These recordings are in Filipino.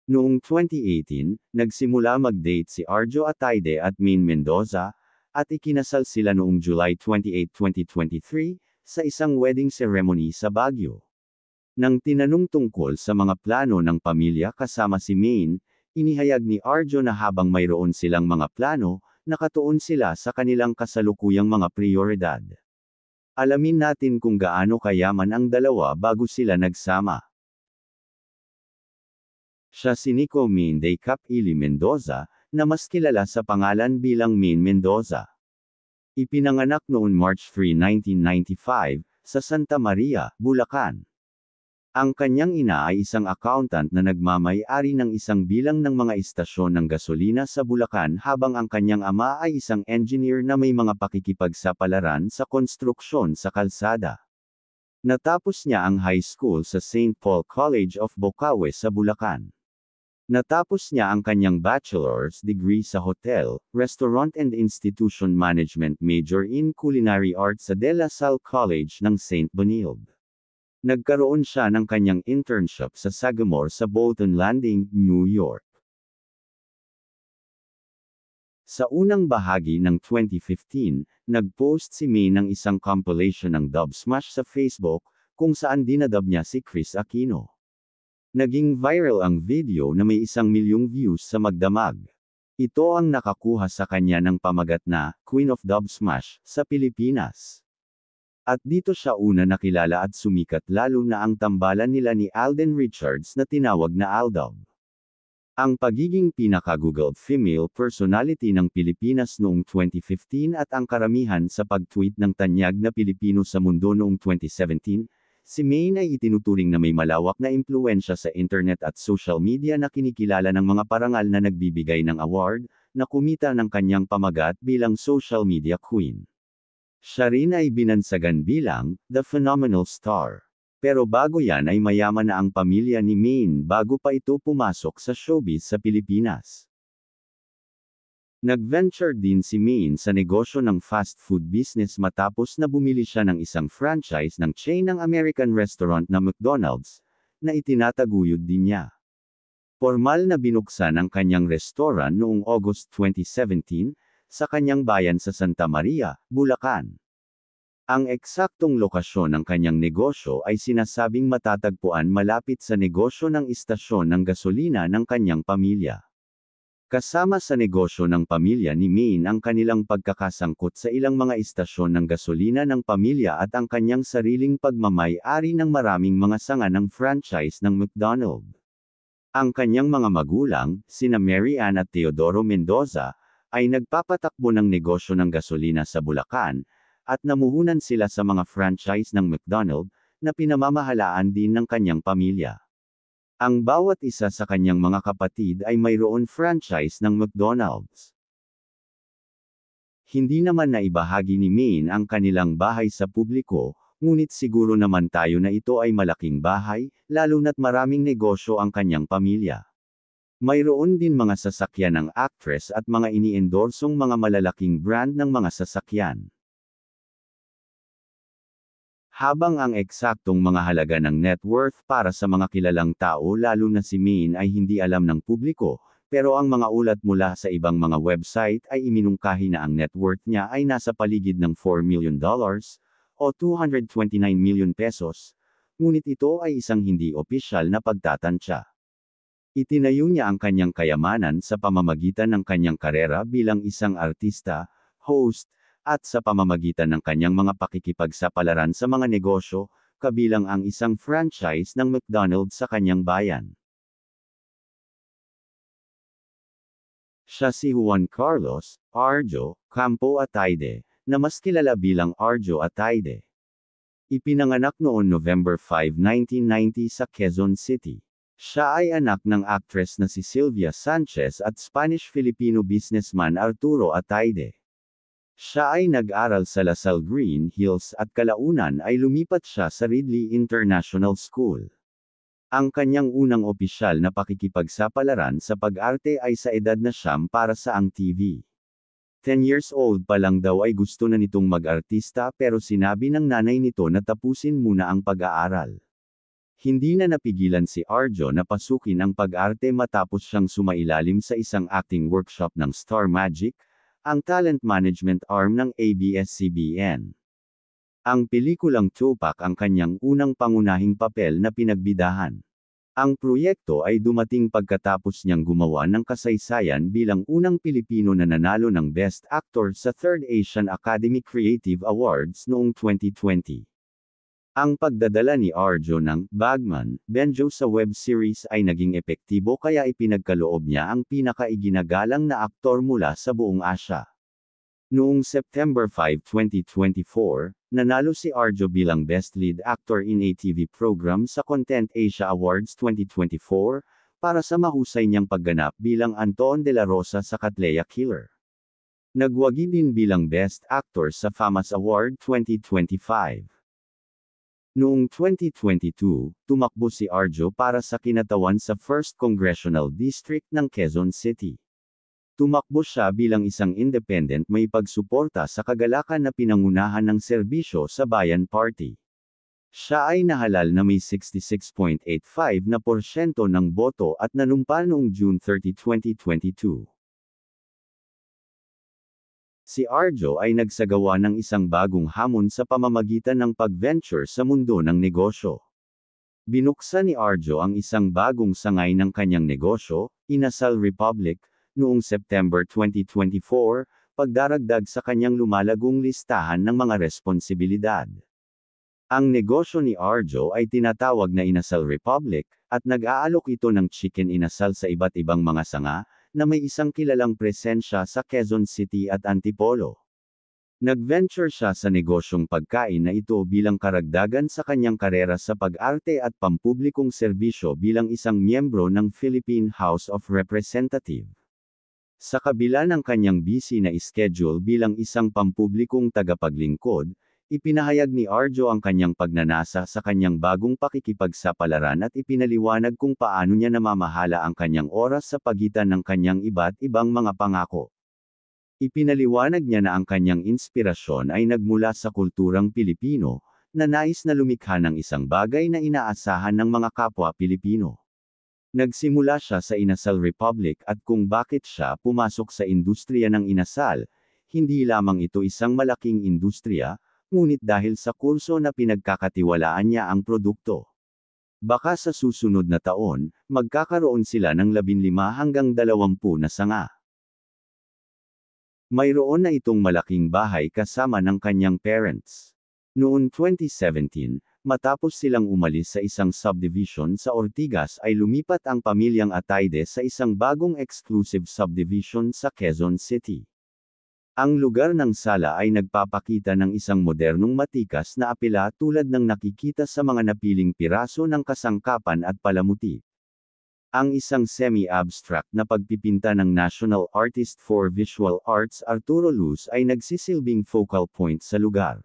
Noong 2018, nagsimula mag-date si Arjo Ataide at Maine Mendoza, at ikinasal sila noong July 28, 2023, sa isang wedding ceremony sa Baguio. Nang tinanong tungkol sa mga plano ng pamilya kasama si Maine, inihayag ni Arjo na habang mayroon silang mga plano, nakatuon sila sa kanilang kasalukuyang mga prioridad. Alamin natin kung gaano kayaman ang dalawa bago sila nagsama. Siya si Nico Maine de Cap-Ili Mendoza, na mas kilala sa pangalan bilang Maine Mendoza. Ipinanganak noon March 3, 1995, sa Santa Maria, Bulacan. Ang kanyang ina ay isang accountant na nagmamay-ari ng isang bilang ng mga istasyon ng gasolina sa Bulacan habang ang kanyang ama ay isang engineer na may mga pakikipagsapalaran sa konstruksyon sa kalsada. Natapos niya ang high school sa St. Paul College of Bocaue sa Bulacan. Natapos niya ang kanyang bachelor's degree sa Hotel, Restaurant and Institution Management major in Culinary Arts sa De La Salle College ng St. Benilde. Nagkaroon siya ng kanyang internship sa Sagamore sa Bolton Landing, New York. Sa unang bahagi ng 2015, nag-post si May ng isang compilation ng Dub Smash sa Facebook, kung saan dinadub niya si Chris Aquino. Naging viral ang video na may 1,000,000 views sa magdamag. Ito ang nakakuha sa kanya ng pamagat na Queen of Dub Smash sa Pilipinas. At dito siya una nakilala at sumikat lalo na ang tambalan nila ni Alden Richards na tinawag na Aldub. Ang pagiging pinaka-googled female personality ng Pilipinas noong 2015 at ang karamihan sa pag-tweet ng tanyag na Pilipino sa mundo noong 2017, si Maine ay itinuturing na may malawak na impluwensya sa internet at social media na kinikilala ng mga parangal na nagbibigay ng award, na kumita ng kanyang pamagat bilang social media queen. Siya rin ay binansagan bilang, the phenomenal star. Pero bago yan ay mayaman na ang pamilya ni Maine bago pa ito pumasok sa showbiz sa Pilipinas. Nag-venture din si Maine sa negosyo ng fast food business matapos na bumili siya ng isang franchise ng chain ng American restaurant na McDonald's, na itinataguyod din niya. Formal na binuksan ang kanyang restaurant noong August 2017, sa kanyang bayan sa Santa Maria, Bulacan. Ang eksaktong lokasyon ng kanyang negosyo ay sinasabing matatagpuan malapit sa negosyo ng istasyon ng gasolina ng kanyang pamilya. Kasama sa negosyo ng pamilya ni Maine ang kanilang pagkakasangkot sa ilang mga istasyon ng gasolina ng pamilya at ang kanyang sariling pagmamay-ari ng maraming mga sanga ng franchise ng McDonald's. Ang kanyang mga magulang, sina Mary Ann at Teodoro Mendoza, ay nagpapatakbo ng negosyo ng gasolina sa Bulacan, at namuhunan sila sa mga franchise ng McDonald's, na pinamamahalaan din ng kanyang pamilya. Ang bawat isa sa kanyang mga kapatid ay mayroon franchise ng McDonald's. Hindi naman naibahagi ni Maine ang kanilang bahay sa publiko, ngunit siguro naman tayo na ito ay malaking bahay, lalo na't maraming negosyo ang kanyang pamilya. Mayroon din mga sasakyan ng actress at mga iniendorsong mga malalaking brand ng mga sasakyan. Habang ang eksaktong mga halaga ng net worth para sa mga kilalang tao lalo na si Maine ay hindi alam ng publiko, pero ang mga ulat mula sa ibang mga website ay iminungkahi na ang net worth niya ay nasa paligid ng $4 million, o 229 million pesos, ngunit ito ay isang hindi opisyal na pagtatansya. Itinayo niya ang kanyang kayamanan sa pamamagitan ng kanyang karera bilang isang artista, host, at sa pamamagitan ng kanyang mga pakikipagsapalaran sa mga negosyo, kabilang ang isang franchise ng McDonald's sa kanyang bayan. Siya si Juan Carlos Arjo Campo Ataide, na mas kilala bilang Arjo Ataide. Ipinanganak noon November 5, 1990 sa Quezon City. Siya ay anak ng actress na si Sylvia Sanchez at Spanish-Filipino businessman Arturo Ataide. Siya ay nag-aral sa La Salle Green Hills at kalaunan ay lumipat siya sa Ridley International School. Ang kanyang unang opisyal na pakikipagsapalaran sa pag-arte ay sa edad na siyam para sa ang TV. 10 years old pa lang daw ay gusto na nitong mag-artista pero sinabi ng nanay nito na tapusin muna ang pag-aaral. Hindi na napigilan si Arjo na pasukin ang pag-arte matapos siyang sumailalim sa isang acting workshop ng Star Magic, ang talent management arm ng ABS-CBN. Ang pelikulang Tupac ang kanyang unang pangunahing papel na pinagbidahan. Ang proyekto ay dumating pagkatapos niyang gumawa ng kasaysayan bilang unang Pilipino na nanalo ng Best Actor sa 3rd Asian Academy Creative Awards noong 2020. Ang pagdadala ni Arjo ng Bagman Benjo sa web series ay naging epektibo kaya ipinagkaloob niya ang pinakaiginagalang na aktor mula sa buong Asya. Noong September 5, 2024, nanalo si Arjo bilang Best Lead Actor in a TV program sa Content Asia Awards 2024, para sa mahusay niyang pagganap bilang Anton de la Rosa sa Katleya Killer. Nagwagi din bilang Best Actor sa FAMAS Award 2025. Noong 2022, tumakbo si Arjo para sa kinatawan sa 1st Congressional District ng Quezon City. Tumakbo siya bilang isang independent may pagsuporta sa kagalakan na pinangunahan ng serbisyo sa Bayan Party. Siya ay nahalal na may 66.85% ng boto at nanumpa noong June 30, 2022. Si Arjo ay nagsagawa ng isang bagong hamon sa pamamagitan ng pag-venture sa mundo ng negosyo. Binuksan ni Arjo ang isang bagong sangay ng kanyang negosyo, Inasal Republic, noong September 2024, pagdaragdag sa kanyang lumalagong listahan ng mga responsibilidad. Ang negosyo ni Arjo ay tinatawag na Inasal Republic, at nag-aalok ito ng chicken inasal sa iba't ibang mga sanga, na may isang kilalang presensya sa Quezon City at Antipolo. Nag-venture siya sa negosyong pagkain na ito bilang karagdagan sa kanyang karera sa pag-arte at pampublikong serbisyo bilang isang miyembro ng Philippine House of Representatives. Sa kabila ng kanyang busy na schedule bilang isang pampublikong tagapaglingkod, ipinahayag ni Arjo ang kanyang pagnanasa sa kanyang bagong pakikipagsapalaran at ipinaliwanag kung paano niya namamahala ang kanyang oras sa pagitan ng kanyang iba't ibang mga pangako. Ipinaliwanag niya na ang kanyang inspirasyon ay nagmula sa kulturang Pilipino, na nais na lumikha ng isang bagay na inaasahan ng mga kapwa Pilipino. Nagsimula siya sa Inasal Republic at kung bakit siya pumasok sa industriya ng inasal, hindi lamang ito isang malaking industriya, ngunit dahil sa kurso na pinagkakatiwalaan niya ang produkto. Baka sa susunod na taon, magkakaroon sila ng 15 hanggang 20 na sanga. Mayroon na itong malaking bahay kasama ng kanyang parents. Noong 2017, matapos silang umalis sa isang subdivision sa Ortigas ay lumipat ang pamilyang Atayde sa isang bagong exclusive subdivision sa Quezon City. Ang lugar ng sala ay nagpapakita ng isang modernong matikas na apela tulad ng nakikita sa mga napiling piraso ng kasangkapan at palamuti. Ang isang semi-abstract na pagpipinta ng National Artist for Visual Arts Arturo Luz ay nagsisilbing focal point sa lugar.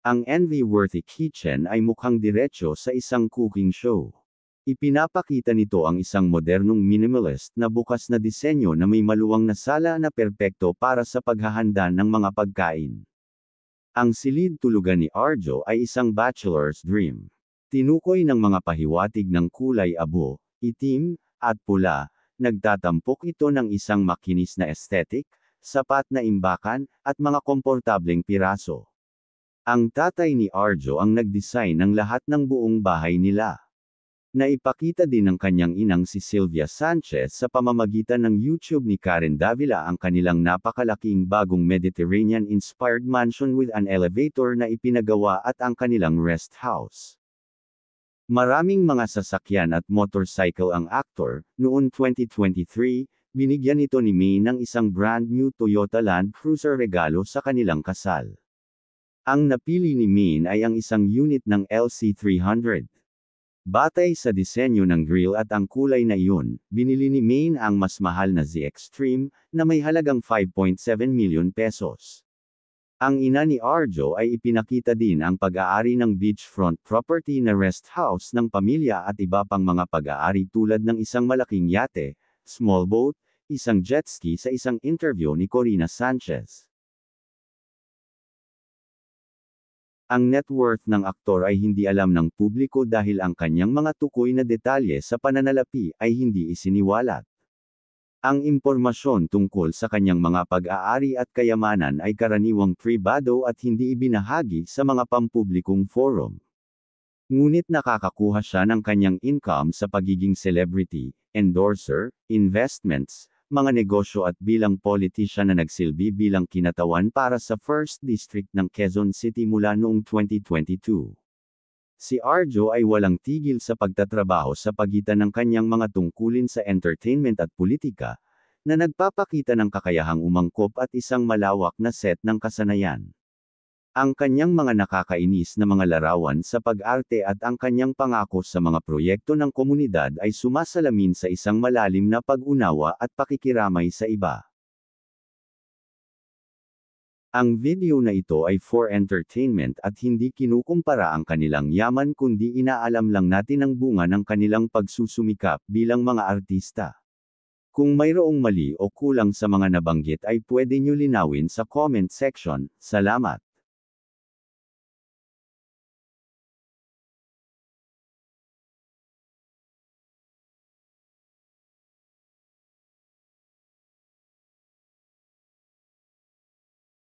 Ang envy-worthy kitchen ay mukhang diretsyo sa isang cooking show. Ipinapakita nito ang isang modernong minimalist na bukas na disenyo na may maluwang na sala na perpekto para sa paghahanda ng mga pagkain. Ang silid tulugan ni Arjo ay isang bachelor's dream. Tinukoy ng mga pahiwatig ng kulay abo, itim, at pula, nagtatampok ito ng isang makinis na aesthetic, sapat na imbakan, at mga komportableng piraso. Ang tatay ni Arjo ang nag-design ng lahat ng buong bahay nila. Naipakita din ng kanyang inang si Sylvia Sanchez sa pamamagitan ng YouTube ni Karen Davila ang kanilang napakalaking bagong Mediterranean-inspired mansion with an elevator na ipinagawa at ang kanilang rest house. Maraming mga sasakyan at motorcycle ang aktor. Noong 2023, binigyan ito ni May ng isang brand new Toyota Land Cruiser regalo sa kanilang kasal. Ang napili ni May ay ang isang unit ng LC300. Batay sa disenyo ng grill at ang kulay na iyon, binili ni May ang mas mahal na Z Extreme, na may halagang 5.7 milyon pesos. Ang ina ni Arjo ay ipinakita din ang pag-aari ng beachfront property na rest house ng pamilya at iba pang mga pag-aari tulad ng isang malaking yate, small boat, isang jet ski sa isang interview ni Corina Sanchez. Ang net worth ng aktor ay hindi alam ng publiko dahil ang kanyang mga tukoy na detalye sa pananalapi ay hindi isiniwalat. Ang impormasyon tungkol sa kanyang mga pag-aari at kayamanan ay karaniwang pribado at hindi ibinahagi sa mga pampublikong forum. Ngunit nakakakuha siya ng kanyang income sa pagiging celebrity, endorser, investments, mga negosyo at bilang politician na nagsilbi bilang kinatawan para sa 1st District ng Quezon City mula noong 2022. Si Arjo ay walang tigil sa pagtatrabaho sa pagitan ng kanyang mga tungkulin sa entertainment at politika, na nagpapakita ng kakayahang umangkop at isang malawak na set ng kasanayan. Ang kanyang mga nakakainis na mga larawan sa pag-arte at ang kanyang pangako sa mga proyekto ng komunidad ay sumasalamin sa isang malalim na pag-unawa at pakikiramay sa iba. Ang video na ito ay for entertainment at hindi kinukumpara ang kanilang yaman kundi inaalam lang natin ang bunga ng kanilang pagsusumikap bilang mga artista. Kung mayroong mali o kulang sa mga nabanggit ay pwede nyo linawin sa comment section. Salamat.